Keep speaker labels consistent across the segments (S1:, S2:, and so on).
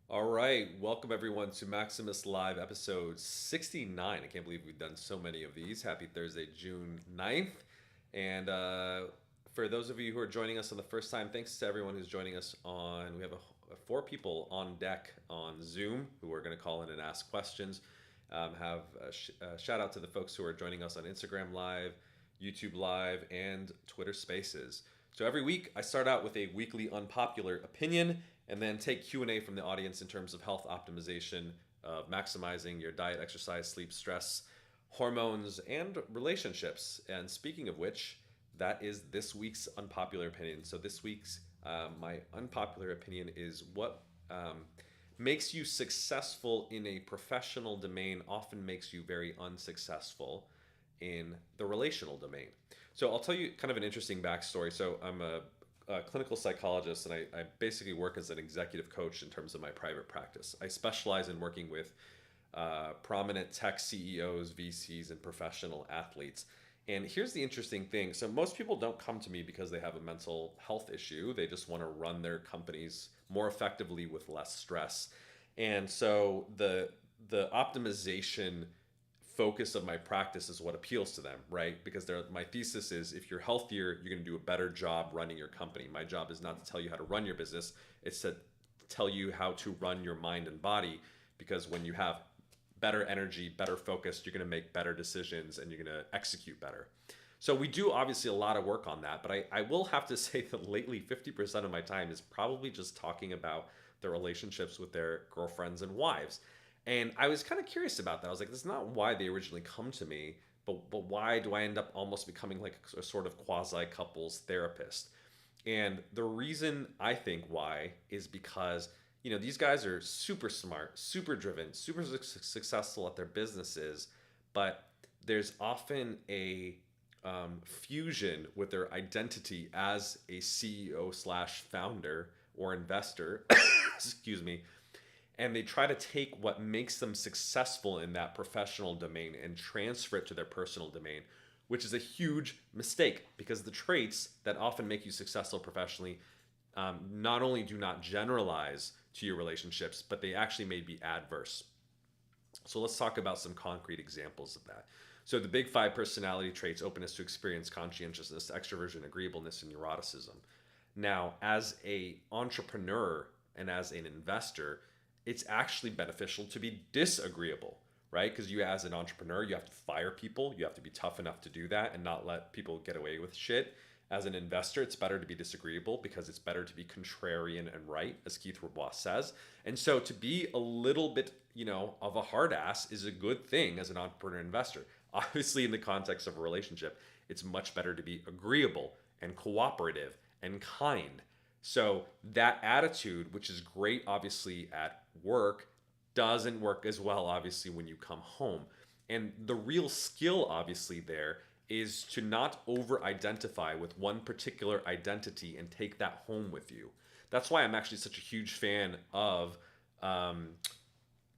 S1: All right, welcome everyone to Maximus Live episode 69. I can't believe we've done so many of these. Happy Thursday, June 9th. And for those of you who are joining us on the first time, thanks to everyone who's joining us on. We have four people on deck on Zoom who are going to call in and ask questions. Have a shout out to the folks who are joining us on Instagram Live, YouTube Live, and Twitter Spaces. So every week I start out with a weekly unpopular opinion and then take Q&A from the audience in terms of health optimization, of maximizing your diet, exercise, sleep, stress, hormones, and relationships. And speaking of which, that is this week's unpopular opinion. So this week's my unpopular opinion is what makes you successful in a professional domain often makes you very unsuccessful in the relational domain. So I'll tell you kind of an interesting backstory. So I'm a clinical psychologist, and I basically work as an executive coach in terms of my private practice. I specialize in working with prominent tech CEOs, VCs, and professional athletes. And here's the interesting thing. So most people don't come to me because they have a mental health issue. They just want to run their companies more effectively with less stress. And so the optimization focus of my practice is what appeals to them, right? Because my thesis is if you're healthier, you're going to do a better job running your company. My job is not to tell you how to run your business, it's to tell you how to run your mind and body. Because when you have better energy, better focus, you're going to make better decisions and you're going to execute better. So we do obviously a lot of work on that, but I will have to say that lately 50% of my time is probably just talking about their relationships with their girlfriends and wives. And I was kind of curious about that. I was like, that's not why they originally come to me, but why do I end up almost becoming like a sort of quasi couples therapist? And the reason I think why is because these guys are super smart, super driven, super successful at their businesses, but there's often a fusion with their identity as a CEO slash founder or investor. Excuse me, and they try to take what makes them successful in that professional domain and transfer it to their personal domain, which is a huge mistake because the traits that often make you successful professionally not only do not generalize to your relationships, but they actually may be adverse. So let's talk about some concrete examples of that. So the big five personality traits: openness to experience, conscientiousness, extroversion, agreeableness, and neuroticism. Now, as a entrepreneur and as an investor, it's actually beneficial to be disagreeable, right? Because you, as an entrepreneur, you have to fire people. You have to be tough enough to do that and not let people get away with shit. As an investor, it's better to be disagreeable because it's better to be contrarian and right, as Keith Rabois says. And so to be a little bit, of a hard ass is a good thing as an entrepreneur investor. Obviously, in the context of a relationship, it's much better to be agreeable and cooperative and kind. So that attitude, which is great obviously at work, doesn't work as well obviously when you come home. And the real skill obviously there is to not over identify with one particular identity and take that home with you. That's why I'm actually such a huge fan of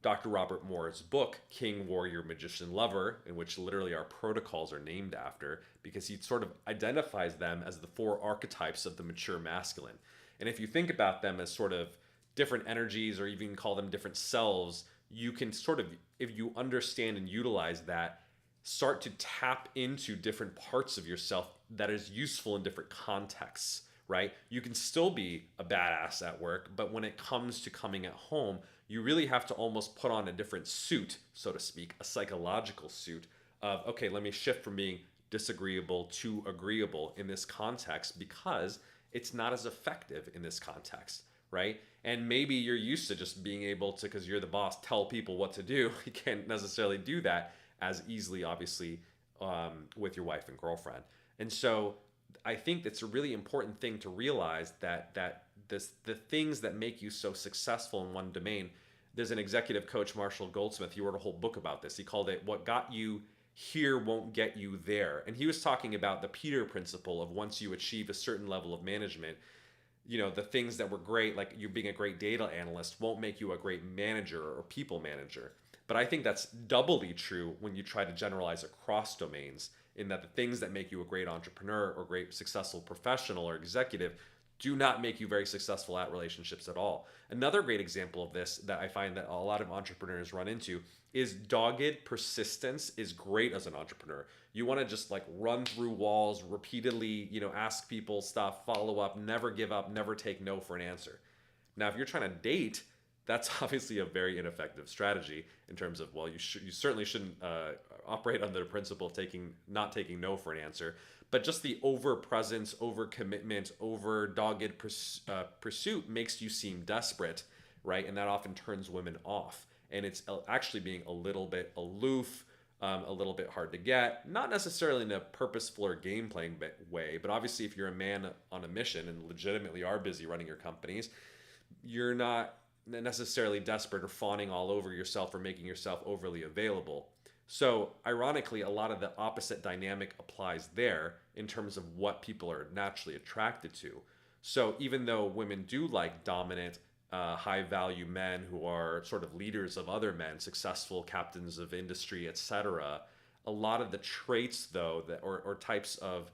S1: Dr. Robert Moore's book, King, Warrior, Magician, Lover, in which literally our protocols are named after, because he sort of identifies them as the four archetypes of the mature masculine. And if you think about them as sort of different energies, or even call them different selves, you can sort of, if you understand and utilize that, start to tap into different parts of yourself that is useful in different contexts, right? You can still be a badass at work, but when it comes to coming at home, you really have to almost put on a different suit, so to speak, a psychological suit of, okay, let me shift from being disagreeable to agreeable in this context because it's not as effective in this context, right? And maybe you're used to just being able to, because you're the boss, tell people what to do. You can't necessarily do that as easily, obviously, with your wife and girlfriend. And so I think that's a really important thing to realize that the things that make you so successful in one domain. There's an executive coach, Marshall Goldsmith. He wrote a whole book about this. He called it "What Got You Here Won't Get You There," and he was talking about the Peter principle of once you achieve a certain level of management, the things that were great, like you being a great data analyst, won't make you a great manager or people manager. But I think that's doubly true when you try to generalize across domains, in that the things that make you a great entrepreneur or great successful professional or executive do not make you very successful at relationships at all. Another great example of this that I find that a lot of entrepreneurs run into is dogged persistence is great as an entrepreneur. You want to just like run through walls repeatedly, ask people stuff, follow up, never give up, never take no for an answer. Now, if you're trying to date, that's obviously a very ineffective strategy in terms of, well, you certainly shouldn't operate under the principle of not taking no for an answer, but just the over presence, over commitment, over dogged pursuit makes you seem desperate, right? And that often turns women off. And it's actually being a little bit aloof, a little bit hard to get, not necessarily in a purposeful or game playing way, but obviously if you're a man on a mission and legitimately are busy running your companies, you're not necessarily desperate or fawning all over yourself or making yourself overly available. So, ironically, a lot of the opposite dynamic applies there in terms of what people are naturally attracted to. So, even though women do like dominant, high value men who are sort of leaders of other men, successful captains of industry, etc., a lot of the traits, though, or types of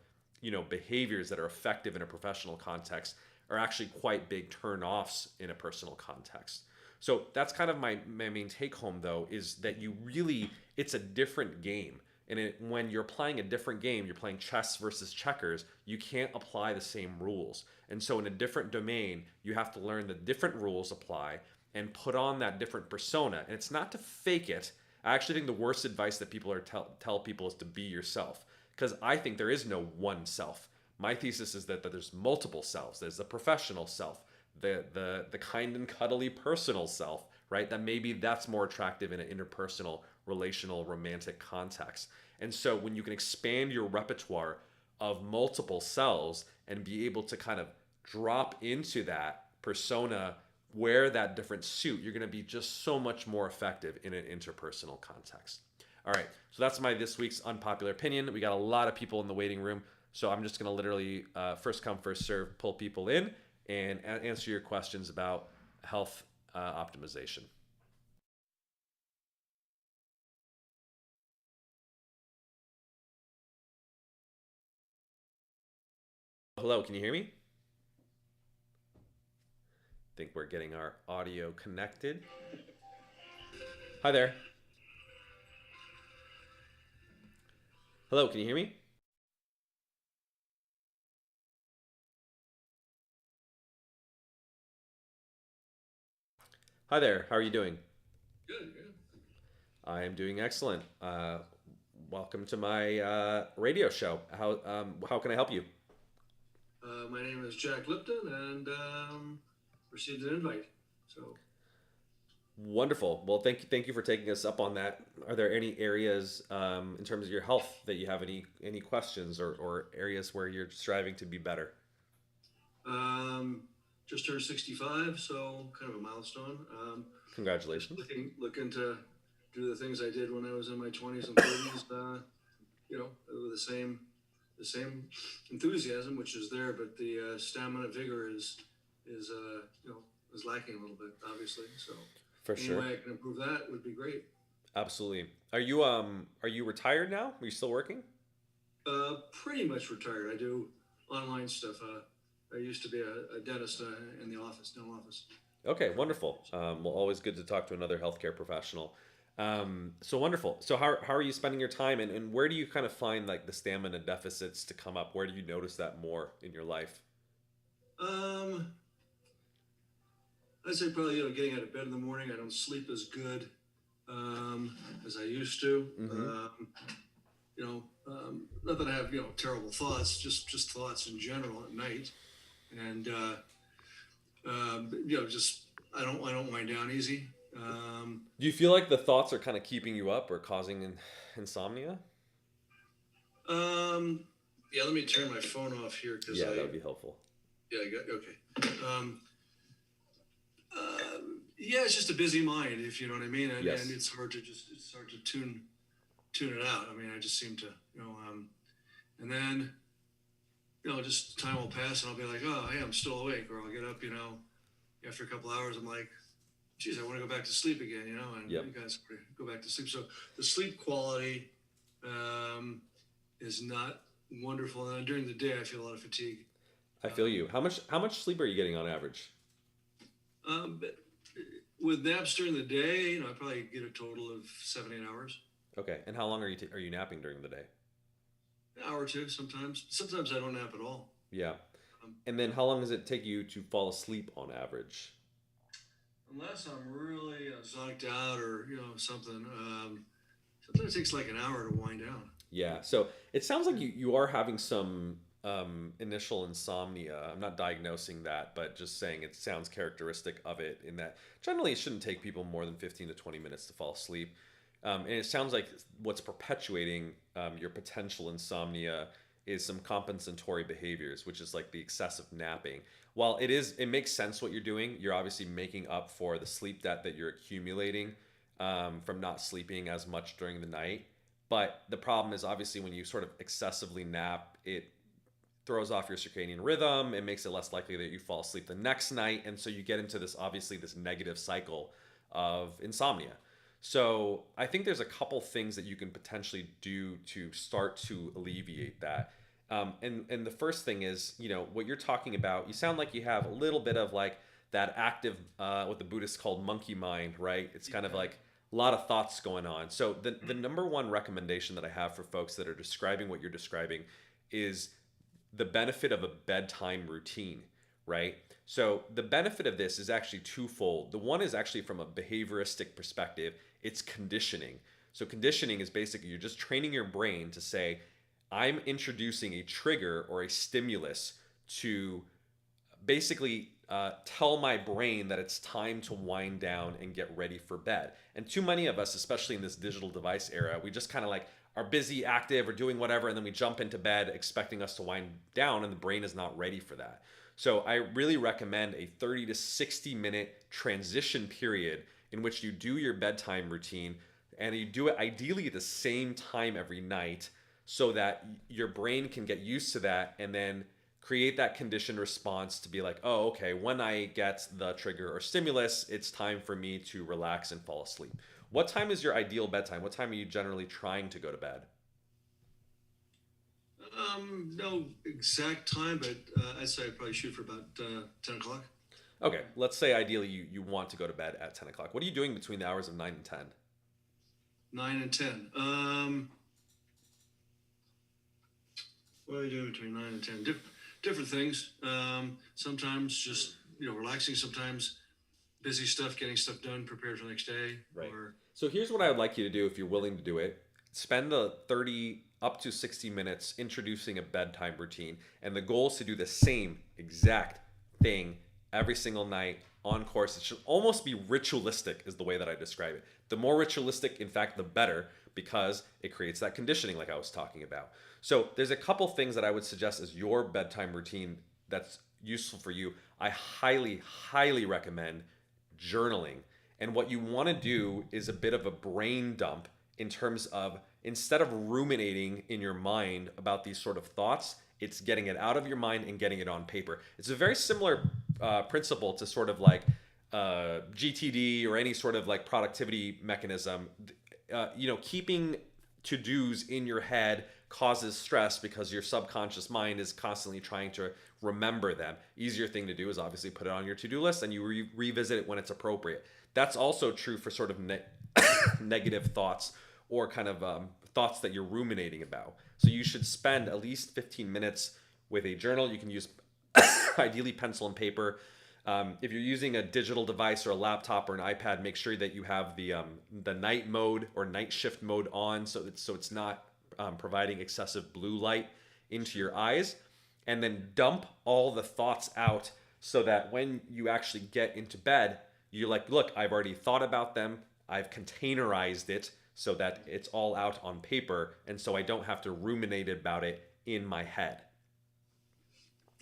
S1: behaviors that are effective in a professional context are actually quite big turn-offs in a personal context. So that's kind of my main take home, though, is that it's a different game. And when you're playing a different game, you're playing chess versus checkers, you can't apply the same rules. And so in a different domain, you have to learn the different rules apply and put on that different persona. And it's not to fake it. I actually think the worst advice that people tell people is to be yourself. Because I think there is no one self. My thesis is that there's multiple selves. There's the professional self, the kind and cuddly personal self, right? That maybe that's more attractive in an interpersonal, relational, romantic context. And so when you can expand your repertoire of multiple selves and be able to kind of drop into that persona, wear that different suit, you're going to be just so much more effective in an interpersonal context. All right, so that's my this week's unpopular opinion. We got a lot of people in the waiting room. So I'm just going to literally first come, first serve, pull people in and answer your questions about health optimization. Hello, can you hear me? Think we're getting our audio connected. Hi there. Hello, can you hear me? Hi there. How are you doing?
S2: Good, good.
S1: I am doing excellent. Welcome to my radio show. How can I help you?
S2: My name is Jack Lipton, and received an invite. So,
S1: Wonderful. Well, thank you for taking us up on that. Are there any areas in terms of your health that you have any questions or areas where you're striving to be better?
S2: um, just turned 65, so kind of a milestone. Just
S1: Congratulations.
S2: looking to do the things I did when I was in my 20s and 30s. With the same enthusiasm, which is there, but the stamina, vigor is lacking a little bit, obviously. So,
S1: For
S2: any
S1: sure.
S2: way I can improve that would be great.
S1: Absolutely. Are you retired now? Are you still working?
S2: Pretty much retired. I do online stuff. I used to be a dentist in the office, dental office.
S1: Okay, wonderful. Well, always good to talk to another healthcare professional. So wonderful. So how are you spending your time and where do you kind of find like the stamina deficits to come up? Where do you notice that more in your life?
S2: Um, I'd say probably getting out of bed in the morning. I don't sleep as good as I used to.
S1: Mm-hmm.
S2: Not that I have terrible thoughts, just thoughts in general at night, and just I don't wind down easy.
S1: Do you feel like the thoughts are kind of keeping you up or causing insomnia?
S2: Um, yeah, let me turn my phone off here because
S1: Yeah, that would be helpful.
S2: yeah, I got okay. Yeah, it's just a busy mind, if you know what I mean, and
S1: Yes.
S2: it's hard to tune it out. I mean, I just seem to and then just time will pass, and I'll be like, oh, hey, I'm still awake, or I'll get up, after a couple hours, I'm like, geez, I want to go back to sleep again, and
S1: Yep.
S2: you guys go back to sleep. So the sleep quality is not wonderful, and during the day I feel a lot of fatigue.
S1: I feel you. How much sleep are you getting on average?
S2: But with naps during the day, I probably get a total of 7, 8 hours.
S1: Okay, and how long are you napping during the day?
S2: An hour or two sometimes. Sometimes I don't nap at all.
S1: Yeah. And then
S2: Yeah.
S1: how long does it take you to fall asleep on average?
S2: Unless I'm really zonked out or something. Sometimes it takes like an hour to wind down.
S1: Yeah. So it sounds like you are having some initial insomnia. I'm not diagnosing that, but just saying it sounds characteristic of it in that generally it shouldn't take people more than 15 to 20 minutes to fall asleep. And it sounds like what's perpetuating your potential insomnia is some compensatory behaviors, which is like the excessive napping. While it makes sense what you're doing. You're obviously making up for the sleep debt that you're accumulating from not sleeping as much during the night. But the problem is obviously when you sort of excessively nap, it throws off your circadian rhythm. It makes it less likely that you fall asleep the next night. And so you get into this, obviously, this negative cycle of insomnia. So I think there's a couple things that you can potentially do to start to alleviate that. And the first thing is, what you're talking about, you sound like you have a little bit of like that active, what the Buddhists called monkey mind, right? It's kind of like a lot of thoughts going on. So the number one recommendation that I have for folks that are describing what you're describing is the benefit of a bedtime routine, right? So the benefit of this is actually twofold. The one is actually from a behavioristic perspective, it's conditioning. So conditioning is basically you're just training your brain to say, I'm introducing a trigger or a stimulus to basically tell my brain that it's time to wind down and get ready for bed. And too many of us, especially in this digital device era, we just kind of like are busy, active, or doing whatever, and then we jump into bed expecting us to wind down, and the brain is not ready for that. So I really recommend a 30 to 60 minute transition period in which you do your bedtime routine, and you do it ideally at the same time every night so that your brain can get used to that and then create that conditioned response to be like, oh, okay, when I get the trigger or stimulus, it's time for me to relax and fall asleep. What time is your ideal bedtime? What time are you generally trying to go to bed?
S2: No exact time, but I'd say I'd probably shoot for about 10 o'clock.
S1: Okay, let's say ideally you want to go to bed at 10 o'clock. What are you doing between the hours of 9 and 10?
S2: 9 and 10. What are you doing between 9 and 10? Different things. Sometimes just relaxing. Sometimes busy stuff, getting stuff done, prepared for the next day.
S1: Right.
S2: Or
S1: So here's what I would like you to do if you're willing to do it. Spend the 30 up to 60 minutes introducing a bedtime routine. And the goal is to do the same exact thing every single night on course. It should almost be ritualistic, is the way that I describe it. The more ritualistic, in fact, the better, because it creates that conditioning like I was talking about. So there's a couple things that I would suggest as your bedtime routine that's useful for you. I highly, highly recommend journaling. And what you want to do is a bit of a brain dump in terms of instead of ruminating in your mind about these sort of thoughts, it's getting it out of your mind and getting it on paper. It's a very similar principle to sort of like GTD or any sort of like productivity mechanism. Keeping to-dos in your head causes stress because your subconscious mind is constantly trying to remember them. Easier thing to do is obviously put it on your to-do list and you revisit it when it's appropriate. That's also true for sort of negative thoughts or kind of thoughts that you're ruminating about. So you should spend at least 15 minutes with a journal. You can use ideally pencil and paper. If you're using a digital device or a laptop or an iPad, make sure that you have the night mode or night shift mode on, so it's not providing excessive blue light into your eyes. And then dump all the thoughts out so that when you actually get into bed, you're like, look, I've already thought about them. I've containerized it so that it's all out on paper, and so I don't have to ruminate about it in my head.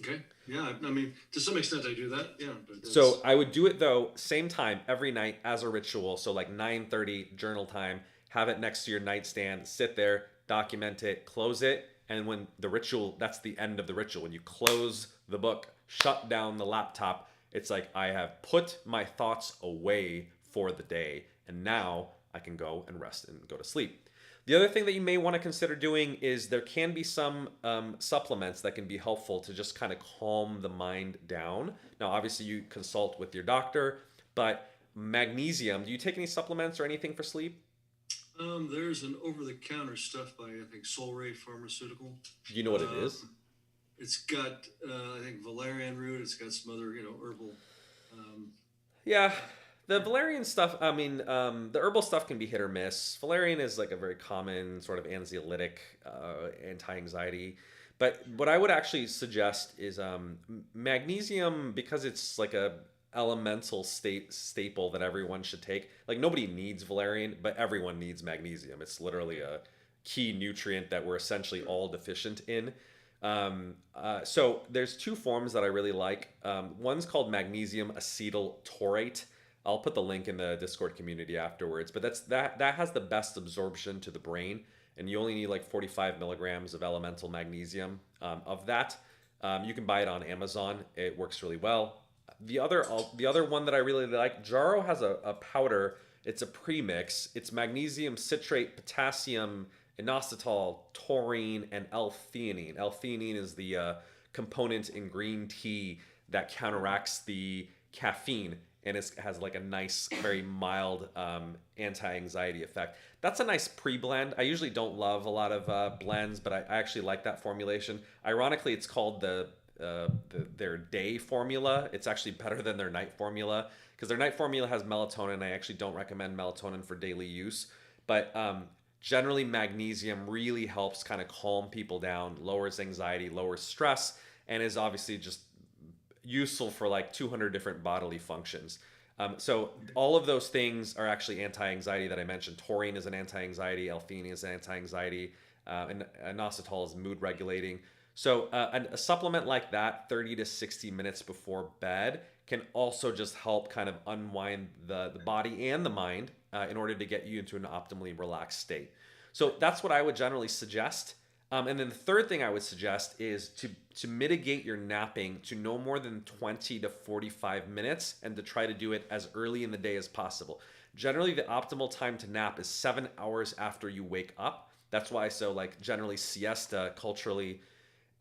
S2: okay, yeah. I mean, to some extent, I do that. Yeah, but
S1: So I would do it though, same time every night as a ritual. So like 9:30 journal time, have it next to your nightstand, sit there, document it, close it, and when the ritual, that's the end of the ritual. When you close the book, shut down the laptop, it's like I have put my thoughts away for the day, and now I can go and rest and go to sleep. The other thing that you may want to consider doing is there can be some supplements that can be helpful to just kind of calm the mind down. Now, obviously, you consult with your doctor, but magnesium, do you take any supplements or anything for sleep?
S2: There's an over-the-counter stuff by I think Soul Ray Pharmaceutical.
S1: Do you know what it is?
S2: It's got I think valerian root. It's got some other herbal. Um,
S1: Yeah, the valerian stuff, I mean, the herbal stuff can be hit or miss. Valerian is like a very common sort of anxiolytic, anti-anxiety. But what I would actually suggest is magnesium, because it's like a elemental staple that everyone should take. Like nobody needs valerian, but everyone needs magnesium. It's literally a key nutrient that we're essentially all deficient in. So there's two forms that I really like. One's called magnesium acetyl taurate. I'll put the link in the Discord community afterwards. But that has the best absorption to the brain, and you only need like 45 milligrams of elemental magnesium of that. You can buy it on Amazon. It works really well. The other one that I really like, Jarrow has a powder. It's a premix. It's magnesium citrate, potassium, inositol, taurine, and L-theanine. L-theanine is the component in green tea that counteracts the caffeine, and it has like a nice, very mild anti-anxiety effect. That's a nice pre-blend. I usually don't love a lot of blends, but I actually like that formulation. Ironically, it's called their day formula. It's actually better than their night formula because their night formula has melatonin. I actually don't recommend melatonin for daily use, but generally magnesium really helps kind of calm people down, lowers anxiety, lowers stress, and is obviously just useful for like 200 different bodily functions. So all of those things are actually anti-anxiety that I mentioned. Taurine is an anti-anxiety, L-theanine is an anti-anxiety, and inositol is mood regulating. So a supplement like that, 30 to 60 minutes before bed, can also just help kind of unwind the body and the mind in order to get you into an optimally relaxed state. So that's what I would generally suggest. And then the third thing I would suggest is to mitigate your napping to no more than 20 to 45 minutes and to try to do it as early in the day as possible. Generally, the optimal time to nap is 7 hours after you wake up. That's why, so like generally siesta culturally,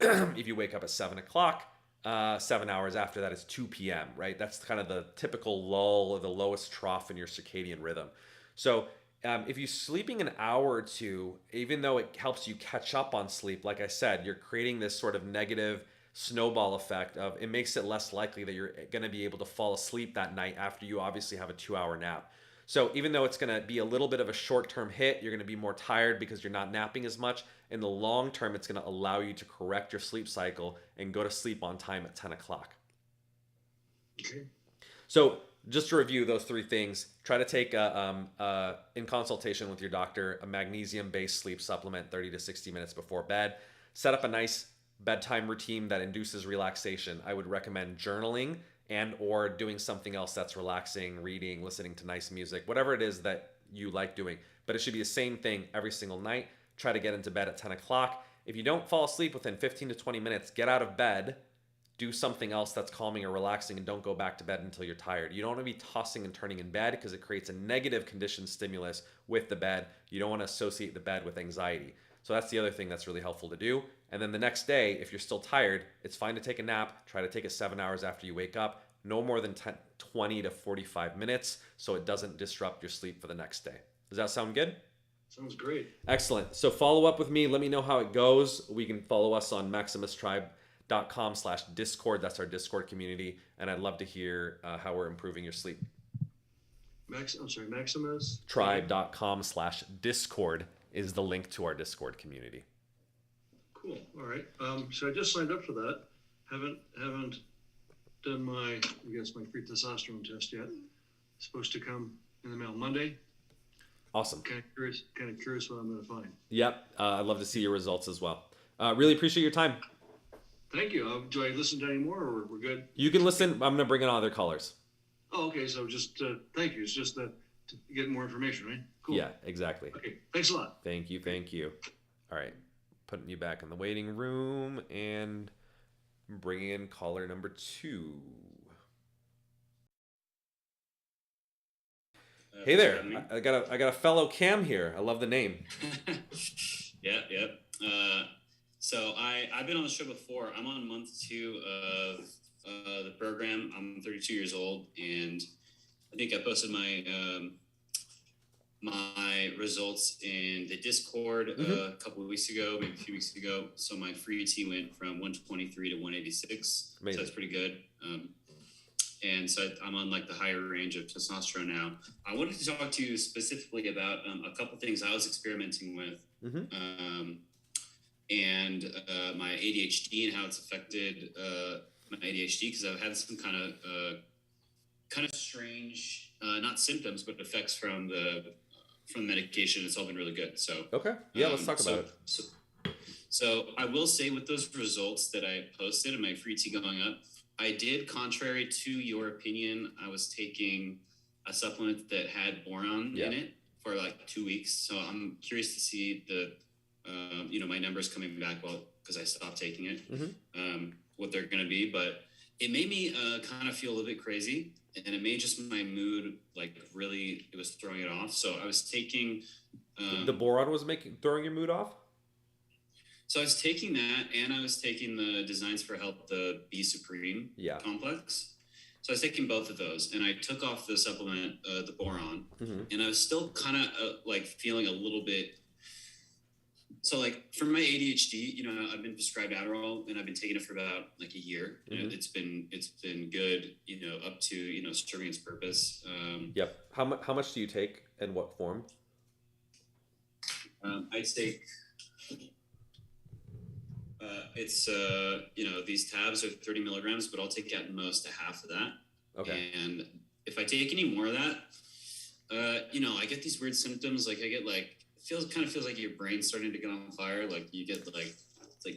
S1: if you wake up at 7 o'clock, 7 hours after that is 2 p.m., right? That's kind of the typical lull or the lowest trough in your circadian rhythm. So if you're sleeping an hour or two, even though it helps you catch up on sleep, like I said, you're creating this sort of negative snowball effect of it makes it less likely that you're going to be able to fall asleep that night after you obviously have a 2 hour nap. So even though it's going to be a little bit of a short-term hit, you're going to be more tired because you're not napping as much. In the long term, it's going to allow you to correct your sleep cycle and go to sleep on time at 10 o'clock.
S2: okay.
S1: So just to review those three things, try to take, in consultation with your doctor, a magnesium-based sleep supplement 30 to 60 minutes before bed. Set up a nice bedtime routine that induces relaxation. I would recommend journaling and or doing something else that's relaxing, reading, listening to nice music, whatever it is that you like doing. But it should be the same thing every single night. Try to get into bed at 10 o'clock. If you don't fall asleep within 15 to 20 minutes, get out of bed, do something else that's calming or relaxing, and don't go back to bed until you're tired. You don't want to be tossing and turning in bed because it creates a negative conditioned stimulus with the bed. You don't want to associate the bed with anxiety. So that's the other thing that's really helpful to do. And then the next day, if you're still tired, it's fine to take a nap. Try to take it 7 hours after you wake up. No more than 20 to 45 minutes so it doesn't disrupt your sleep for the next day. Does that sound good?
S2: Sounds great.
S1: Excellent. So follow up with me. Let me know how it goes. We can follow us on maximustribe.com/discord. That's our Discord community. And I'd love to hear how we're improving your sleep.
S2: Maximus?
S1: Tribe.com/discord is the link to our Discord community.
S2: Cool. All right. So I just signed up for that. Haven't done my free testosterone test yet. It's supposed to come in the mail Monday.
S1: Awesome.
S2: Kind of curious what I'm going to find.
S1: Yep. I'd love to see your results as well. Really appreciate your time.
S2: Thank you. Do I listen to any more, or we're good?
S1: You can listen. I'm going to bring in other callers.
S2: Oh, okay. So just thank you. It's just to get more information, right? Cool.
S1: Yeah, exactly.
S2: Okay. Thanks a lot.
S1: Thank you. All right. Putting you back in the waiting room and bringing in caller number 2. Hey
S3: Thanks for
S1: there.
S3: having me.
S1: I got a fellow Cam here. I love the name.
S3: Yep, yep. I've been on the show before. I'm on month 2 of the program. I'm 32 years old, and I think I posted my results in the Discord
S1: Mm-hmm.
S3: a couple of weeks ago, maybe a few weeks ago. So my free T went from 123 to 186.
S1: Amazing.
S3: So that's pretty good. And so I'm on like the higher range of testosterone now. I wanted to talk to you specifically about a couple things I was experimenting with,
S1: Mm-hmm.
S3: and my ADHD and how it's affected my ADHD, because I've had some kind of strange, not symptoms, but effects from the medication. It's all been really good. So
S1: Okay. Yeah, let's talk about it.
S3: So I will say, with those results that I posted and my free T going up, I did, contrary to your opinion, I was taking a supplement that had boron in it for like 2 weeks. So I'm curious to see my numbers coming back, well, because I stopped taking it, what they're going to be. But it made me kind of feel a little bit crazy, and it made just my mood, like, really, it was throwing it off. So I was taking...
S1: The boron was throwing your mood off?
S3: So I was taking that, and I was taking the Designs for Health, the B Supreme complex. So I was taking both of those, and I took off the supplement, the boron, and I was still kind of like feeling a little bit. So like for my ADHD, I've been prescribed Adderall, and I've been taking it for about like a year. It's been good, up to serving its purpose.
S1: Yep. How much do you take, and what form?
S3: I take. It's these tabs are 30 milligrams, but I'll take at most a half of that.
S1: Okay.
S3: And if I take any more of that, I get these weird symptoms. Like I get like, kind of feels like your brain's starting to get on fire. Like you get like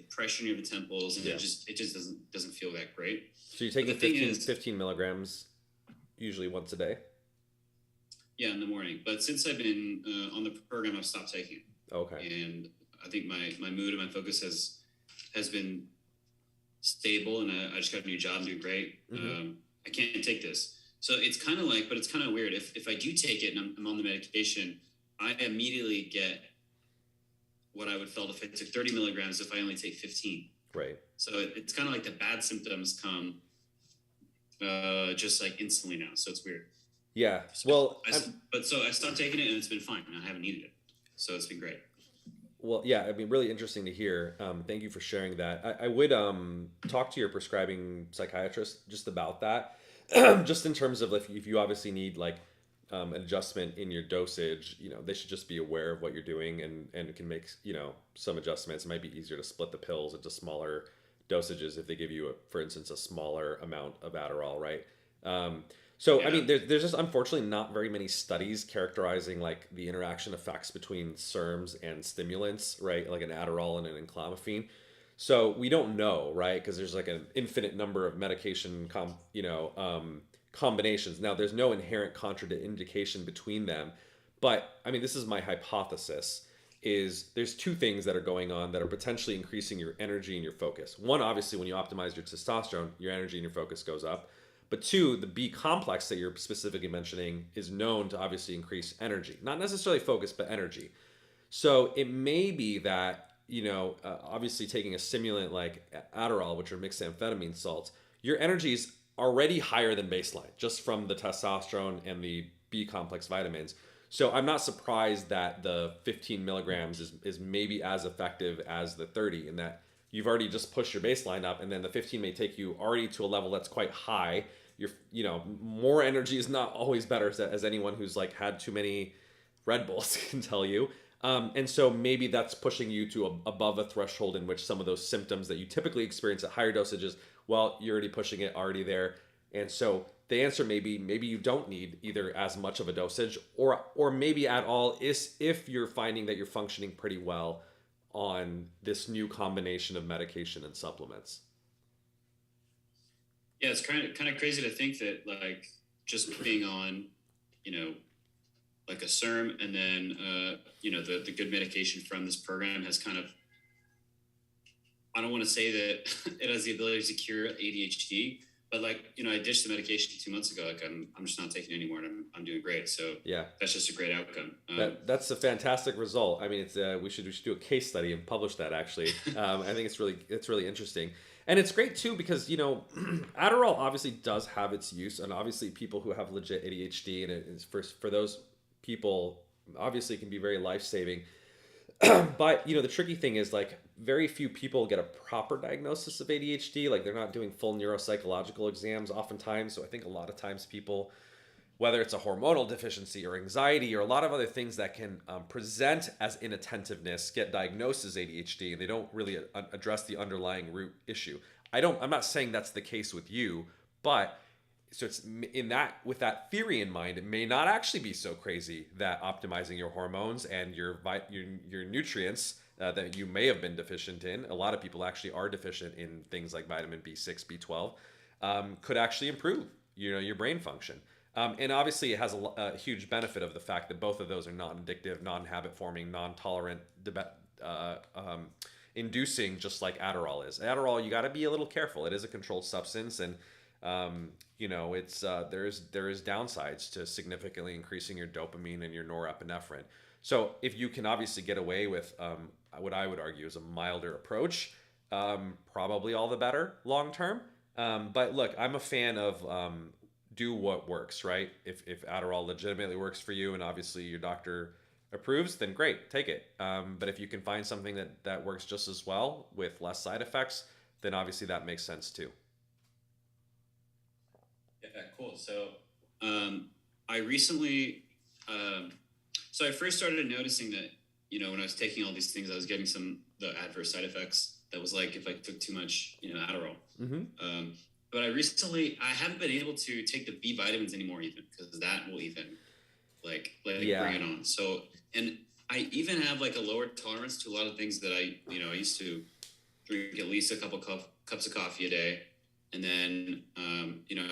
S3: pressure near the temples, and it just doesn't feel that great.
S1: So you're taking 15 milligrams usually once a day?
S3: Yeah, in the morning. But since I've been on the program, I've stopped taking it.
S1: Okay.
S3: And I think my mood and my focus has been stable, and I just got a new job and doing great. I can't take this. So it's kind of like, but it's kind of weird. If I do take it and I'm on the medication, I immediately get what I would felt if I took 30 milligrams if I only take 15.
S1: Right.
S3: So it's kind of like the bad symptoms come just like instantly now. So it's weird.
S1: Yeah.
S3: So I stopped taking it, and it's been fine. I haven't needed it. So it's been great.
S1: Well, yeah, I mean, really interesting to hear. Thank you for sharing that. I would talk to your prescribing psychiatrist just about that, just in terms of if you obviously need like an adjustment in your dosage, they should just be aware of what you're doing, and can make some adjustments. It might be easier to split the pills into smaller dosages if they give you, for instance, a smaller amount of Adderall, right? I mean, there's just unfortunately not very many studies characterizing like the interaction effects between SERMs and stimulants, right? Like an Adderall and an enclomiphene. So we don't know, right? Because there's like an infinite number of medication combinations. Now, there's no inherent contraindication between them, but I mean, this is my hypothesis. Is there's two things that are going on that are potentially increasing your energy and your focus. One, obviously, when you optimize your testosterone, your energy and your focus goes up. But two, the B complex that you're specifically mentioning is known to obviously increase energy, not necessarily focus, but energy. So it may be that, obviously taking a stimulant like Adderall, which are mixed amphetamine salts, your energy is already higher than baseline just from the testosterone and the B complex vitamins. So I'm not surprised that the 15 milligrams is maybe as effective as the 30, in that you've already just pushed your baseline up, and then the 15 may take you already to a level that's quite high. More energy is not always better, as anyone who's like had too many Red Bulls can tell you. And so maybe that's pushing you to above a threshold in which some of those symptoms that you typically experience at higher dosages, well, you're already pushing it, already there. And so the answer may be maybe you don't need either as much of a dosage or maybe at all, is if you're finding that you're functioning pretty well on this new combination of medication and supplements.
S3: Yeah, it's kind of crazy to think that like just being on, like a SERM, and then the good medication from this program has kind of, I don't want to say that it has the ability to cure ADHD, but like, I ditched the medication 2 months ago. Like I'm just not taking it anymore, and I'm doing great. So
S1: Yeah.
S3: that's just a great outcome.
S1: That's a fantastic result. I mean, it's we should do a case study and publish that actually. I think it's really interesting, and it's great too because Adderall obviously does have its use, and obviously people who have legit ADHD, and it is for those people obviously it can be very life saving. But the tricky thing is like very few people get a proper diagnosis of ADHD. Like they're not doing full neuropsychological exams oftentimes. So I think a lot of times people, whether it's a hormonal deficiency or anxiety or a lot of other things that can present as inattentiveness, get diagnosed as ADHD, and they don't really address the underlying root issue. I'm not saying that's the case with you, but so it's in that with that theory in mind, it may not actually be so crazy that optimizing your hormones and your nutrients that you may have been deficient in. A lot of people actually are deficient in things like vitamin B6, B12, could actually improve your brain function. And obviously, it has a huge benefit of the fact that both of those are non-addictive, non-habit forming, non-tolerant, inducing, just like Adderall is. Adderall, you got to be a little careful. It is a controlled substance, and it's there is downsides to significantly increasing your dopamine and your norepinephrine. So if you can obviously get away with what I would argue is a milder approach, probably all the better long term. But look, I'm a fan of do what works, right? If Adderall legitimately works for you and obviously your doctor approves, then great, take it. But if you can find something that works just as well with less side effects, then obviously that makes sense too.
S3: Yeah, cool. So I recently, so I first started noticing that, when I was taking all these things, I was getting the adverse side effects. That was like if I took too much, Adderall.
S1: Mm-hmm.
S3: But I haven't been able to take the B vitamins anymore, even because that will even like
S1: Yeah.
S3: bring it on. So, and I even have like a lower tolerance to a lot of things that I used to drink at least a couple cups of coffee a day. And then,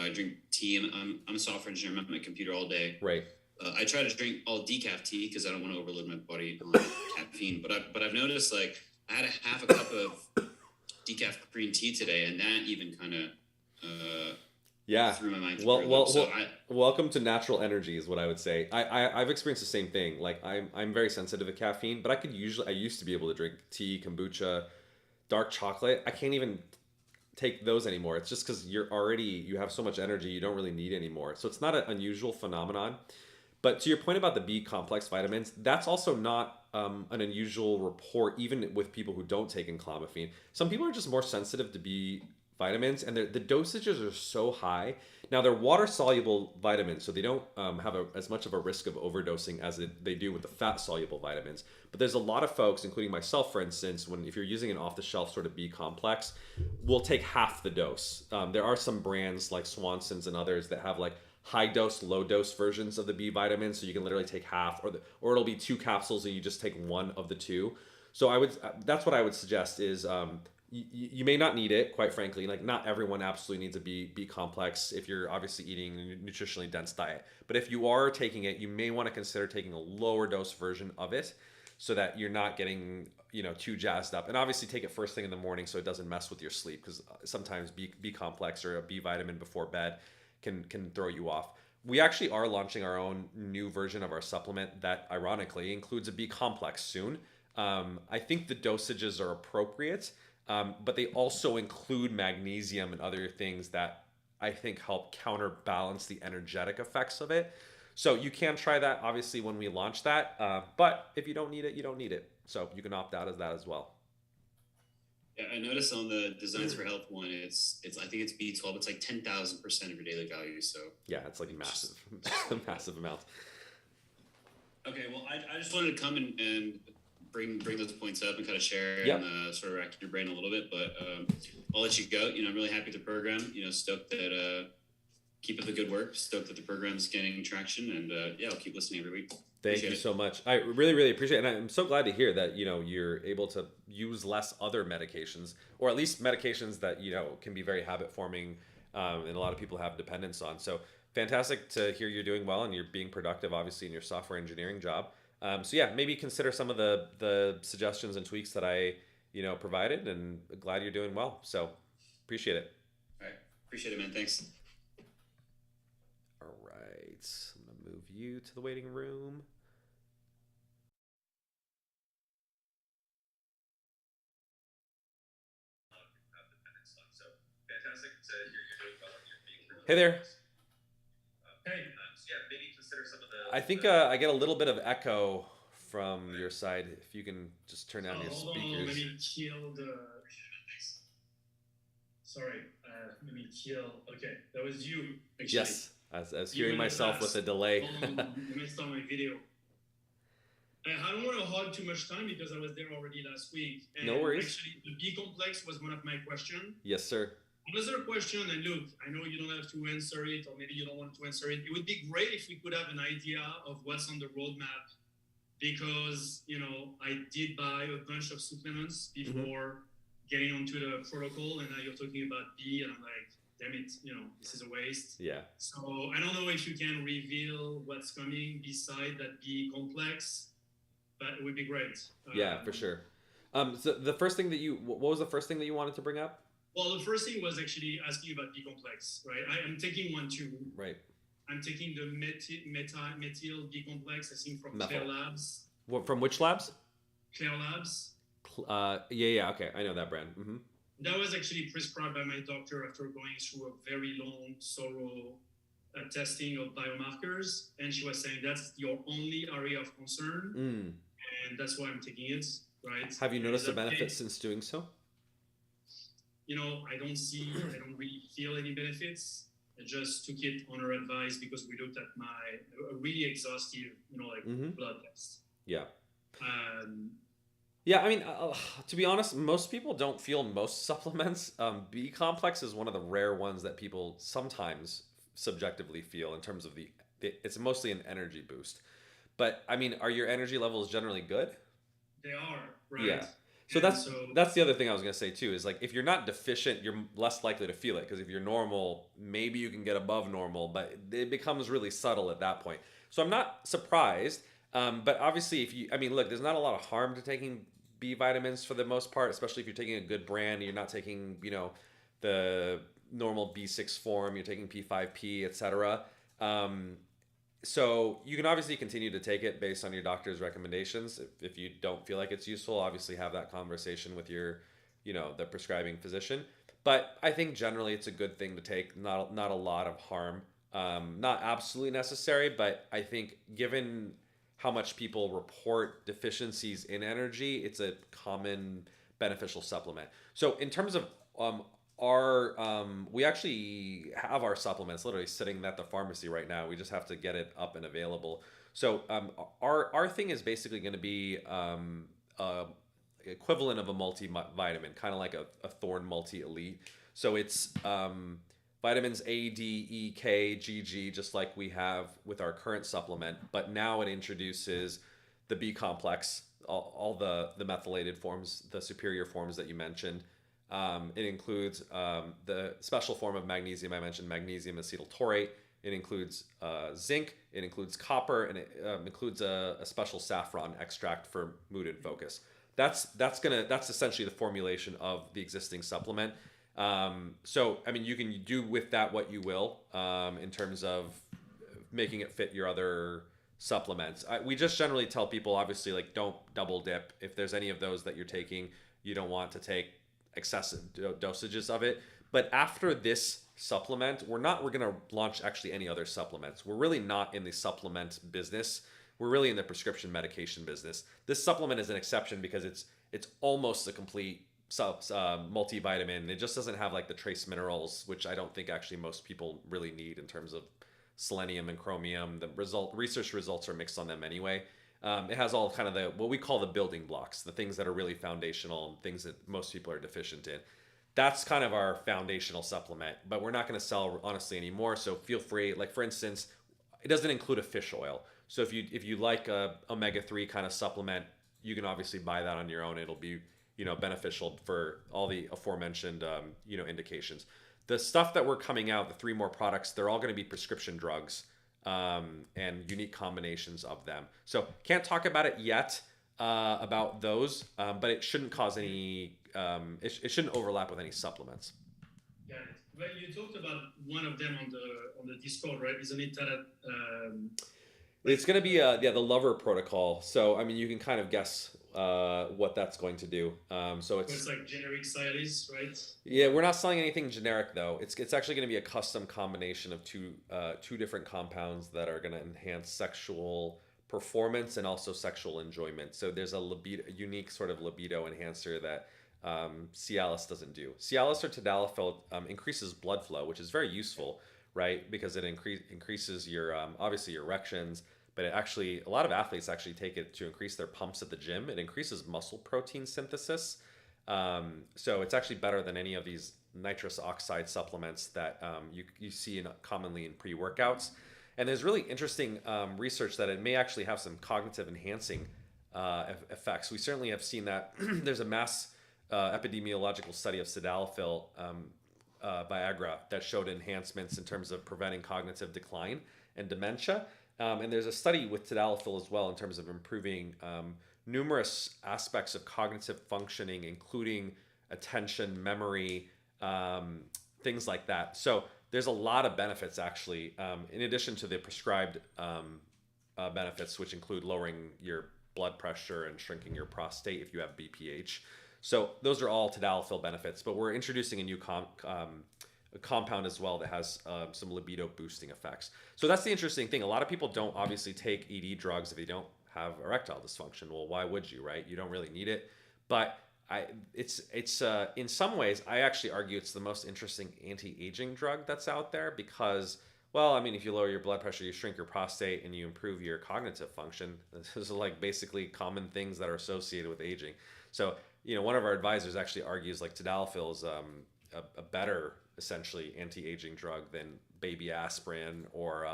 S3: I drink tea, and I'm a software engineer. I'm at my computer all day.
S1: Right.
S3: I try to drink all decaf tea because I don't want to overload my body on caffeine. But I've noticed like I had a half a cup of decaf green tea today, and that even kind of through my mind.
S1: Welcome to natural energy is what I would say. I've experienced the same thing. Like I'm very sensitive to caffeine, but I used to be able to drink tea, kombucha, dark chocolate. I can't even take those anymore. It's just because you have so much energy, you don't really need anymore. So it's not an unusual phenomenon. But to your point about the B complex vitamins, that's also not an unusual report, even with people who don't take enclomiphene. Some people are just more sensitive to B vitamins, and the dosages are so high. Now, they're water-soluble vitamins, so they don't have as much of a risk of overdosing as they do with the fat-soluble vitamins. But there's a lot of folks, including myself, for instance, if you're using an off-the-shelf sort of B complex, we'll take half the dose. There are some brands like Swanson's and others that have like high dose, low dose versions of the B vitamins, so you can literally take half, or it'll be 2 capsules and you just take one of the 2. So that's what I would suggest is you may not need it, quite frankly. Like not everyone absolutely needs a B complex if you're obviously eating a nutritionally dense diet. But if you are taking it, you may want to consider taking a lower dose version of it so that you're not getting too jazzed up. And obviously take it first thing in the morning so it doesn't mess with your sleep, because sometimes B complex or a B vitamin before bed can throw you off. We actually are launching our own new version of our supplement that ironically includes a B complex soon. I think the dosages are appropriate, but they also include magnesium and other things that I think help counterbalance the energetic effects of it. So you can try that obviously when we launch that, but if you don't need it, you don't need it. So you can opt out as that as well.
S3: Yeah, I noticed on the Designs for Health one, it's I think it's B12. It's like 10,000% of your daily value. So
S1: yeah, it's like massive, a massive amount.
S3: Okay, well, I just wanted to come and bring those points up and kind of share and sort of rack your brain a little bit. But I'll let you go. I'm really happy with the program. Stoked that keep up the good work. Stoked that the program is gaining traction, and I'll keep listening every week.
S1: Thank you so much. I really, really appreciate it. And I'm so glad to hear that, you're able to use less other medications, or at least medications that, can be very habit forming, and a lot of people have dependence on. So fantastic to hear you're doing well and you're being productive, obviously, in your software engineering job. Maybe consider some of the suggestions and tweaks that I, provided, and glad you're doing well. So appreciate it.
S3: All right. Appreciate it, man. Thanks.
S1: All right. I'm going to move you to the waiting room. Hey there.
S2: Hey.
S1: I think I get a little bit of echo from your side. If you can just turn down your
S2: Hold
S1: speakers.
S2: on, let me kill the. Sorry, let me kill. Okay, that was you. Actually.
S1: Yes, I was hearing myself with a delay.
S2: Hold on, let me start my video. I don't want to hog too much time because I was there already last week. And
S1: no worries.
S2: Actually, the B complex was one of my questions.
S1: Yes, sir.
S2: Another question, and look, I know you don't have to answer it, or maybe you don't want to answer it. It would be great if we could have an idea of what's on the roadmap, because I did buy a bunch of supplements before getting onto the protocol, and now you're talking about B, and I'm like, damn it, this is a waste.
S1: Yeah.
S2: So I don't know if you can reveal what's coming beside that B complex, but it would be great.
S1: Yeah, for sure. So the first thing what was the first thing that you wanted to bring up?
S2: Well, the first thing was actually asking about B complex, right? I'm taking one too.
S1: Right.
S2: I'm taking the methyl B complex, I think from
S1: Methyl.
S2: Clear Labs.
S1: What, from which labs?
S2: Clear Labs.
S1: Yeah, okay, I know that brand. Mm-hmm.
S2: That was actually prescribed by my doctor after going through a very long, thorough testing of biomarkers, and she was saying that's your only area of concern, and that's why I'm taking it. Right?
S1: Have you noticed the benefits since doing so?
S2: I don't really feel any benefits. I just took it on her advice because we looked at a really exhaustive, blood test.
S1: Yeah. Yeah, I mean, to be honest, most people don't feel most supplements. B complex is one of the rare ones that people sometimes subjectively feel in terms of it's mostly an energy boost. But I mean, are your energy levels generally good?
S2: They are, right?
S1: Yeah. So that's the other thing I was gonna say too, is like if you're not deficient, you're less likely to feel it, because if you're normal, maybe you can get above normal, but it becomes really subtle at that point. So I'm not surprised, but obviously look, there's not a lot of harm to taking B vitamins for the most part, especially if you're taking a good brand and you're not taking the normal B6 form, you're taking P5P, etc. So you can obviously continue to take it based on your doctor's recommendations. If you don't feel like it's useful, obviously have that conversation with the prescribing physician. But I think generally it's a good thing to take. Not a lot of harm. Not absolutely necessary, but I think given how much people report deficiencies in energy, it's a common beneficial supplement. So in terms of we actually have our supplements literally sitting at the pharmacy right now. We just have to get it up and available. So our thing is basically going to be equivalent of a multivitamin, kind of like a Thorne Multi Elite. So it's vitamins A, D, E, K, G, G, just like we have with our current supplement. But now it introduces the B complex, all the methylated forms, the superior forms that you mentioned. It includes the special form of magnesium. I mentioned magnesium acetyl taurate. It includes zinc. It includes copper, and it includes a special saffron extract for mood and focus. That's essentially the formulation of the existing supplement. So I mean, you can do with that what you will in terms of making it fit your other supplements. We just generally tell people, obviously, like, don't double dip. If there's any of those that you're taking, you don't want to take excessive dosages of it. But after this supplement, we're going to launch actually any other supplements. We're really not in the supplement business. We're really in the prescription medication business. This supplement is an exception because it's almost a complete multivitamin. It just doesn't have like the trace minerals, which I don't think actually most people really need in terms of selenium and chromium. The research results are mixed on them anyway. It has all kind of what we call the building blocks, the things that are really foundational and things that most people are deficient in. That's kind of our foundational supplement, but we're not going to sell honestly anymore. So feel free. Like for instance, it doesn't include a fish oil. So if you like a omega-3 kind of supplement, you can obviously buy that on your own. It'll be beneficial for all the aforementioned indications. The stuff that we're coming out, the 3 more products, they're all going to be prescription drugs. And unique combinations of them. So can't talk about it yet about those, but it shouldn't cause any. It shouldn't overlap with any supplements.
S2: Got it.
S4: But you talked about one of them on the Discord, right? Isn't it that
S1: It's going to be the lover protocol. So I mean, you can kind of guess what that's going to do. So
S4: it's like generic Cialis, right?
S1: Yeah, we're not selling anything generic though. It's actually going to be a custom combination of two different compounds that are going to enhance sexual performance and also sexual enjoyment. So there's a unique sort of libido enhancer that Cialis doesn't do. Cialis or tadalafil increases blood flow, which is very useful, right? Because it increases your obviously your erections, but it actually a lot of athletes actually take it to increase their pumps at the gym. It increases muscle protein synthesis. So it's actually better than any of these nitrous oxide supplements that you see commonly in pre-workouts. And there's really interesting research that it may actually have some cognitive enhancing effects. We certainly have seen that. There's a mass epidemiological study of sildenafil Viagra that showed enhancements in terms of preventing cognitive decline and dementia. And there's a study with tadalafil as well in terms of improving numerous aspects of cognitive functioning, including attention, memory, things like that. So there's a lot of benefits actually, in addition to the prescribed benefits, which include lowering your blood pressure and shrinking your prostate if you have BPH. So those are all tadalafil benefits, but we're introducing a new compound as well that has some libido boosting effects. So that's the interesting thing. A lot of people don't obviously take ED drugs if they don't have erectile dysfunction. Well, why would you, right? You don't really need it. But it's in some ways, I actually argue it's the most interesting anti-aging drug that's out there because, well, I mean, if you lower your blood pressure, you shrink your prostate, and you improve your cognitive function. Those are like basically common things that are associated with aging. So, you know, one of our advisors actually argues like tadalafil is a better, essentially, anti-aging drug than baby aspirin or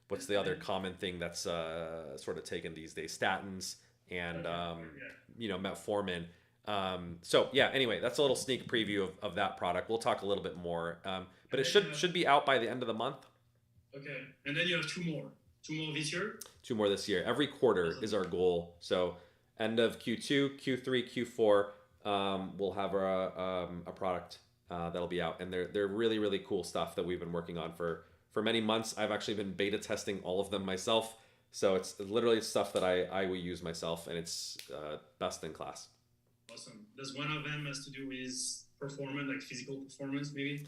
S1: what's the other common thing that's sort of taken these days? Statins and, you know, metformin. So yeah, anyway, that's a little sneak preview of that product. We'll talk a little bit more, but it should be out by the end of the month.
S4: Okay, and then you have two more this year.
S1: Two more this year. Every quarter is our goal. So end of Q2, Q3, Q4, we'll have a product that'll be out, and they're really, really cool stuff that we've been working on for many months. I've actually been beta testing all of them myself. So it's literally stuff that I will use myself, and it's best in class.
S4: Awesome. Does one of them has to do with performance, like physical performance, maybe?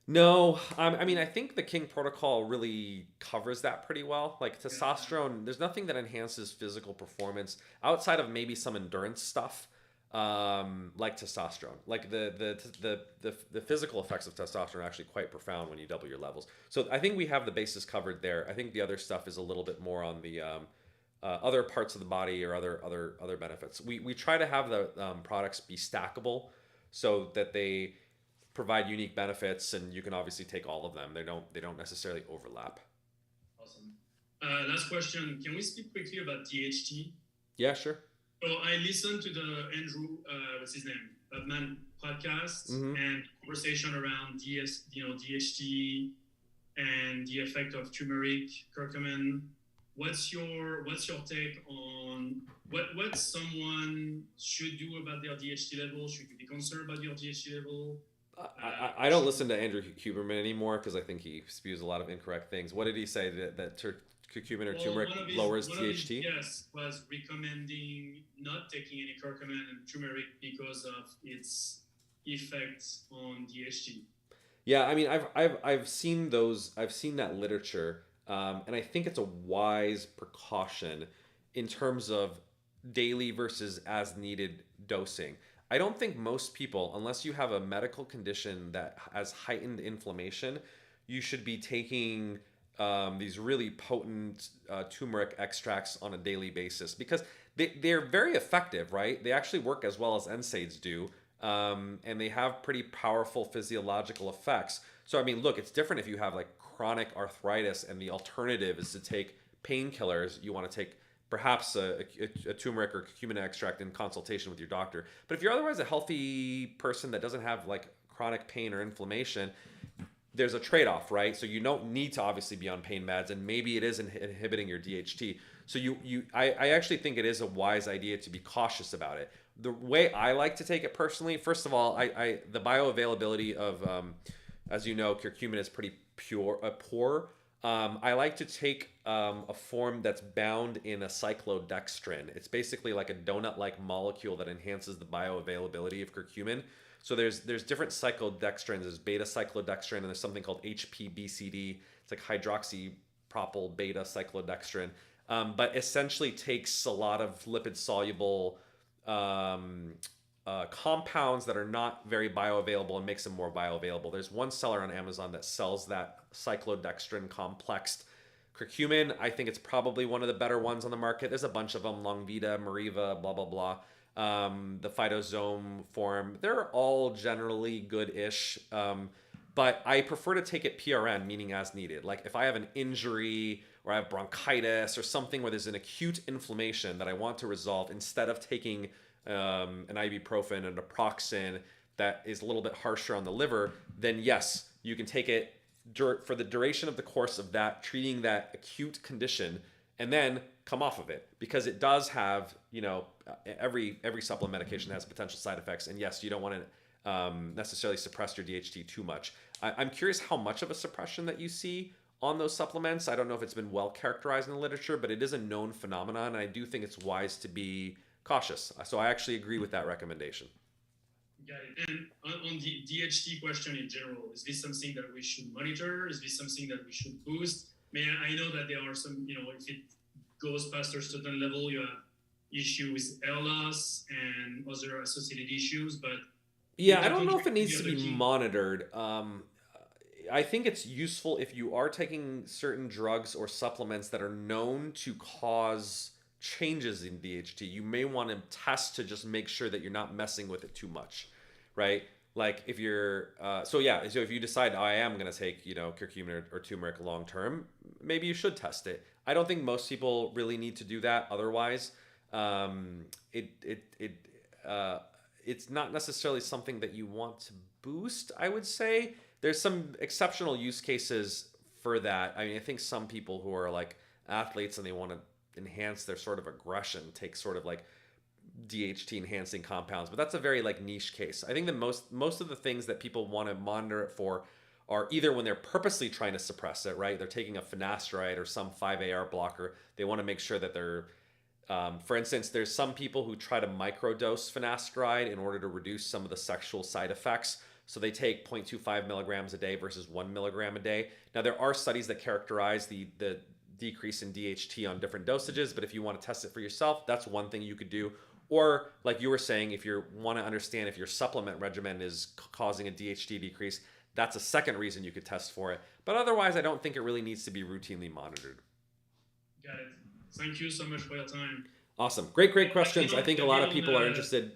S1: No, I mean, I think the King Protocol really covers that pretty well. Like testosterone, there's nothing that enhances physical performance outside of maybe some endurance stuff, like testosterone. Like the physical effects of testosterone are actually quite profound when you double your levels. So I think we have the basis covered there. I think the other stuff is a little bit more on the other parts of the body or other benefits. We try to have the products be stackable so that they provide unique benefits, and you can obviously take all of them. They don't necessarily overlap.
S4: Awesome. Last question. Can we speak quickly about DHT?
S1: Yeah, sure.
S4: So I listened to the Andrew, what's his name, Man podcast, and conversation around DHT and the effect of turmeric, curcumin. What's your take on what someone should do about their DHT level? Should you be concerned about your DHT level?
S1: I don't listen to Andrew Huberman anymore because I think he spews a lot of incorrect things. What did he say that curcumin or turmeric lowers DHT?
S4: Yes, was recommending not taking any curcumin and turmeric because of its effects on DHT.
S1: Yeah, I mean, I've seen those. I've seen that literature, and I think it's a wise precaution in terms of daily versus as needed dosing. I don't think most people, unless you have a medical condition that has heightened inflammation, you should be taking these really potent turmeric extracts on a daily basis because they're very effective, right? They actually work as well as NSAIDs do, and they have pretty powerful physiological effects. So, I mean, look, it's different if you have like chronic arthritis and the alternative is to take painkillers. You want to take perhaps a turmeric or curcumin extract in consultation with your doctor. But if you're otherwise a healthy person that doesn't have like chronic pain or inflammation, there's a trade-off, right? So you don't need to obviously be on pain meds, and maybe it is inhibiting your DHT. So I actually think it is a wise idea to be cautious about it. The way I like to take it personally, first of all, the bioavailability of As you know, curcumin is pretty poor. I like to take a form that's bound in a cyclodextrin. It's basically like a donut-like molecule that enhances the bioavailability of curcumin. So there's different cyclodextrins. There's beta cyclodextrin, and there's something called HPBCD. It's like hydroxypropyl beta cyclodextrin, but essentially takes a lot of lipid-soluble compounds that are not very bioavailable and makes them more bioavailable. There's one seller on Amazon that sells that cyclodextrin complexed curcumin. I think it's probably one of the better ones on the market. There's a bunch of them, Longvita, Mariva, blah, blah, blah. The phytosome form, they're all generally good-ish. But I prefer to take it PRN, meaning as needed. Like if I have an injury or I have bronchitis or something where there's an acute inflammation that I want to resolve, instead of taking an ibuprofen and a naproxen that is a little bit harsher on the liver, then yes, you can take it for the duration of the course of that, treating that acute condition, and then come off of it, because it does have, every supplement medication has potential side effects, and yes, you don't want to necessarily suppress your DHT too much. I'm curious how much of a suppression that you see on those supplements. I don't know if it's been well characterized in the literature, but it is a known phenomenon, and I do think it's wise to be cautious. So I actually agree with that recommendation.
S4: Got it. And on the DHT question in general, is this something that we should monitor? Is this something that we should boost? I know that there are some, if it goes past a certain level, you have issues with hair loss and other associated issues, but
S1: yeah, I don't know if it needs to be monitored. I think it's useful if you are taking certain drugs or supplements that are known to cause changes in DHT. You may want to test to just make sure that you're not messing with it too much, right? Like if you're, so if you decide, I am going to take, curcumin or turmeric long term, maybe you should test it. I don't think most people really need to do that. Otherwise, it's not necessarily something that you want to boost, I would say. There's some exceptional use cases for that. I think some people who are like athletes and they want to enhance their sort of aggression take sort of like DHT enhancing compounds, but that's a very like niche case. I think that most of the things that people want to monitor it for are either when they're purposely trying to suppress it, right? They're taking a finasteride or some 5-AR blocker. They want to make sure that they're, for instance, there's some people who try to microdose finasteride in order to reduce some of the sexual side effects. So they take 0.25 milligrams a day versus 1 milligram a day. Now there are studies that characterize the decrease in DHT on different dosages, but if you want to test it for yourself, that's one thing you could do. Or like you were saying, if you want to understand if your supplement regimen is causing a DHT decrease, that's a second reason you could test for it. But otherwise, I don't think it really needs to be routinely monitored.
S4: Got it. Thank you so much for your time.
S1: Awesome. Great questions. I think a lot of people are interested.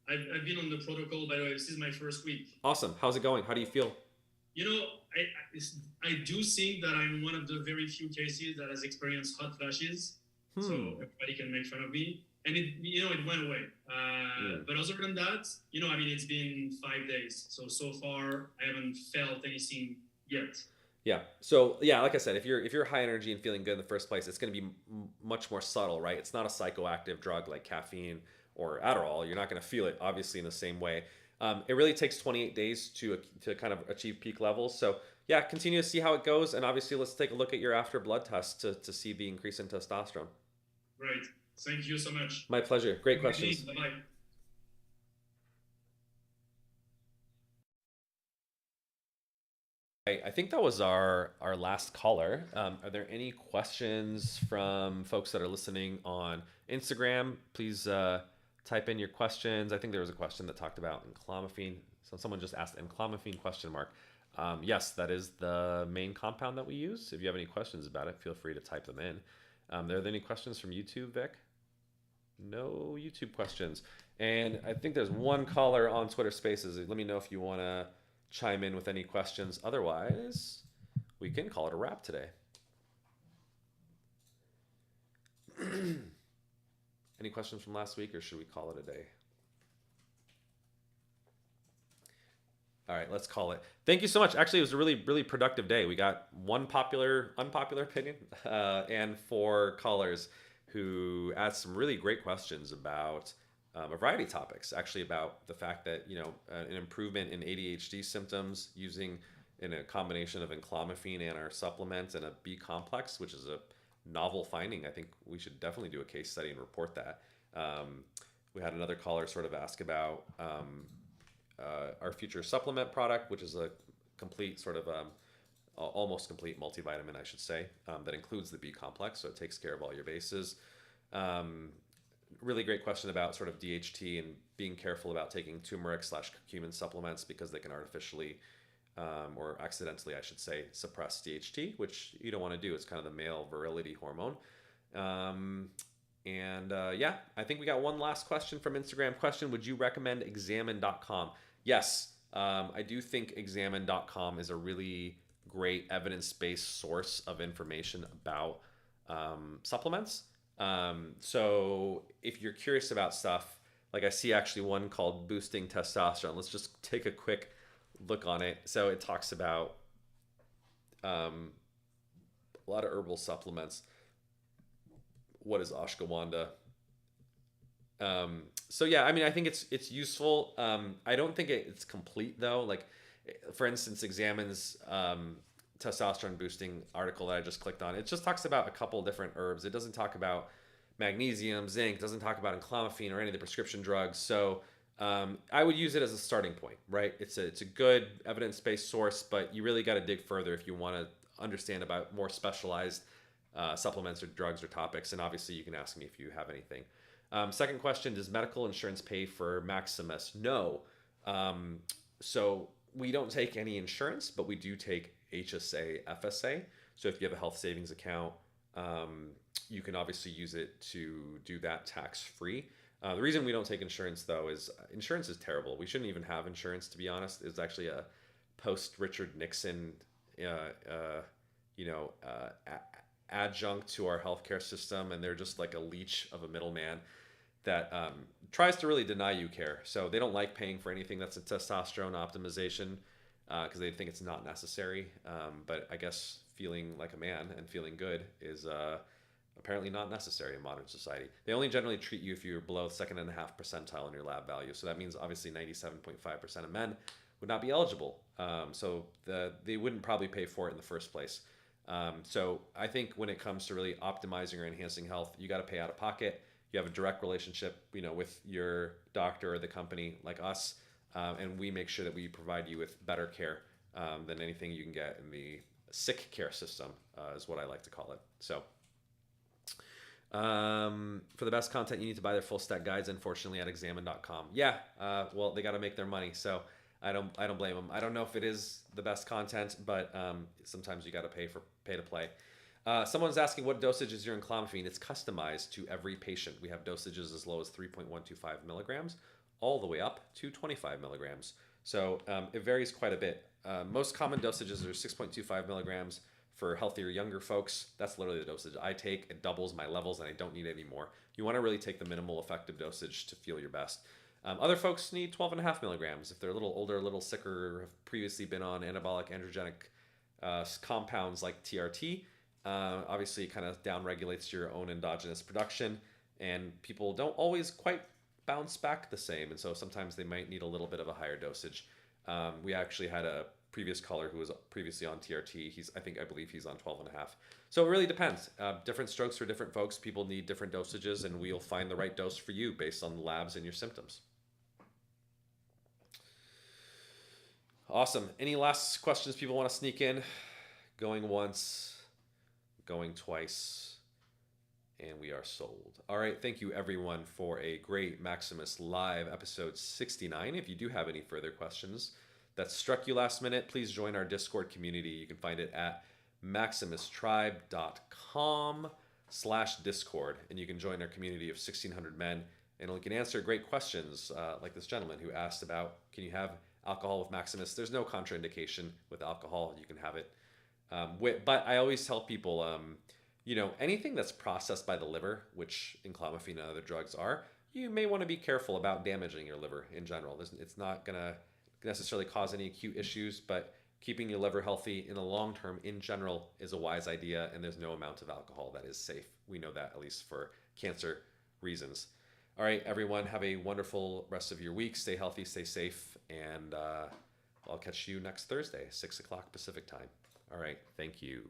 S4: I've been on the protocol, by the way. This is my first week.
S1: Awesome. How's it going? How do you feel?
S4: I do think that I'm one of the very few cases that has experienced hot flashes. So everybody can make fun of me. And it went away. But other than that, it's been 5 days. So far, I haven't felt anything yet.
S1: Yeah. So yeah, like I said, if you're high energy and feeling good in the first place, it's going to be much more subtle, right? It's not a psychoactive drug like caffeine or Adderall. You're not going to feel it obviously in the same way. It really takes 28 days to kind of achieve peak levels. So yeah, continue to see how it goes. And obviously, let's take a look at your after blood test to see the increase in testosterone.
S4: Great. Thank you so much.
S1: My pleasure. Great questions.
S4: Bye-bye.
S1: I think that was our last caller. Are there any questions from folks that are listening on Instagram? Please type in your questions. I think there was a question that talked about enclomiphene. So someone just asked enclomiphene ? Yes, that is the main compound that we use. If you have any questions about it, feel free to type them in. Are there any questions from YouTube, Vic? No YouTube questions. And I think there's one caller on Twitter Spaces. Let me know if you want to chime in with any questions. Otherwise, we can call it a wrap today. Any questions from last week, or should we call it a day? All right, let's call it. Thank you so much. Actually, it was a really, really productive day. We got one unpopular opinion, and 4 callers who asked some really great questions about a variety of topics. Actually, about the fact that an improvement in ADHD symptoms using in a combination of enclomiphene and our supplement and a B complex, which is a novel finding. I think we should definitely do a case study and report that. We had another caller sort of ask about our future supplement product, which is a complete sort of almost complete multivitamin, I should say, that includes the B complex, so it takes care of all your bases. Really great question about sort of DHT and being careful about taking turmeric/curcumin supplements because they can artificially or accidentally, I should say, suppress DHT, which you don't want to do. It's kind of the male virility hormone. Yeah, I think we got one last question from Instagram. Question: would you recommend examine.com? Yes, I do think examine.com is a really great evidence-based source of information about supplements. So if you're curious about stuff, like I see actually one called Boosting Testosterone. Let's just take a quick look on it. So it talks about a lot of herbal supplements. What is ashwagandha? So yeah, I mean, I think it's useful. I don't think it's complete though. Like, for instance, Examine's testosterone boosting article that I just clicked on, it just talks about a couple different herbs. It doesn't talk about magnesium, zinc, doesn't talk about enclomiphene or any of the prescription drugs. So I would use it as a starting point, right? It's a good evidence-based source, but you really got to dig further if you want to understand about more specialized supplements or drugs or topics. And obviously you can ask me if you have anything. Second question: does medical insurance pay for Maximus? No. So we don't take any insurance, but we do take HSA, FSA. So if you have a health savings account, you can obviously use it to do that tax-free. The reason we don't take insurance, though, is insurance is terrible. We shouldn't even have insurance, to be honest. It's actually a post-Richard Nixon, adjunct to our healthcare system, and they're just like a leech of a middleman that tries to really deny you care. So they don't like paying for anything that's a testosterone optimization because they think it's not necessary. But I guess feeling like a man and feeling good is apparently not necessary in modern society. They only generally treat you if you're below 2.5 percentile in your lab value. So that means obviously 97.5% of men would not be eligible. So they wouldn't probably pay for it in the first place. So I think when it comes to really optimizing or enhancing health, you got to pay out of pocket. You have a direct relationship, with your doctor or the company like us, and we make sure that we provide you with better care than anything you can get in the sick care system, is what I like to call it. So for the best content, you need to buy their full stack guides, unfortunately, at examine.com. Yeah, well, they got to make their money, so I don't blame them. I don't know if it is the best content, but sometimes you got to pay to play. Someone's asking what dosage is your enclomiphene. It's customized to every patient. We have dosages as low as 3.125 milligrams all the way up to 25 milligrams. So it varies quite a bit. Most common dosages are 6.25 milligrams for healthier, younger folks. That's literally the dosage I take. It doubles my levels and I don't need any more. You want to really take the minimal effective dosage to feel your best. Other folks need 12.5 milligrams if they're a little older, a little sicker, have previously been on anabolic androgenic compounds like TRT. Obviously, it kind of downregulates your own endogenous production, and people don't always quite bounce back the same, and so sometimes they might need a little bit of a higher dosage. We actually had a previous caller who was previously on TRT. I believe he's on 12.5. So it really depends. Different strokes for different folks. People need different dosages, and we'll find the right dose for you based on the labs and your symptoms. Awesome. Any last questions people want to sneak in? Going once, going twice, and we are sold. All right. Thank you, everyone, for a great Maximus Live episode 69. If you do have any further questions that struck you last minute, please join our Discord community. You can find it at maximustribe.com/Discord, and you can join our community of 1,600 men, and we can answer great questions like this gentleman who asked about, can you have alcohol with Maximus? There's no contraindication with alcohol. You can have it. But I always tell people, anything that's processed by the liver, which enclomiphene and other drugs are, you may want to be careful about damaging your liver in general. It's not going to necessarily cause any acute issues, but keeping your liver healthy in the long term in general is a wise idea, and there's no amount of alcohol that is safe. We know that, at least for cancer reasons. All right, everyone, have a wonderful rest of your week. Stay healthy, stay safe, and I'll catch you next Thursday, 6 o'clock Pacific time. All right. Thank you.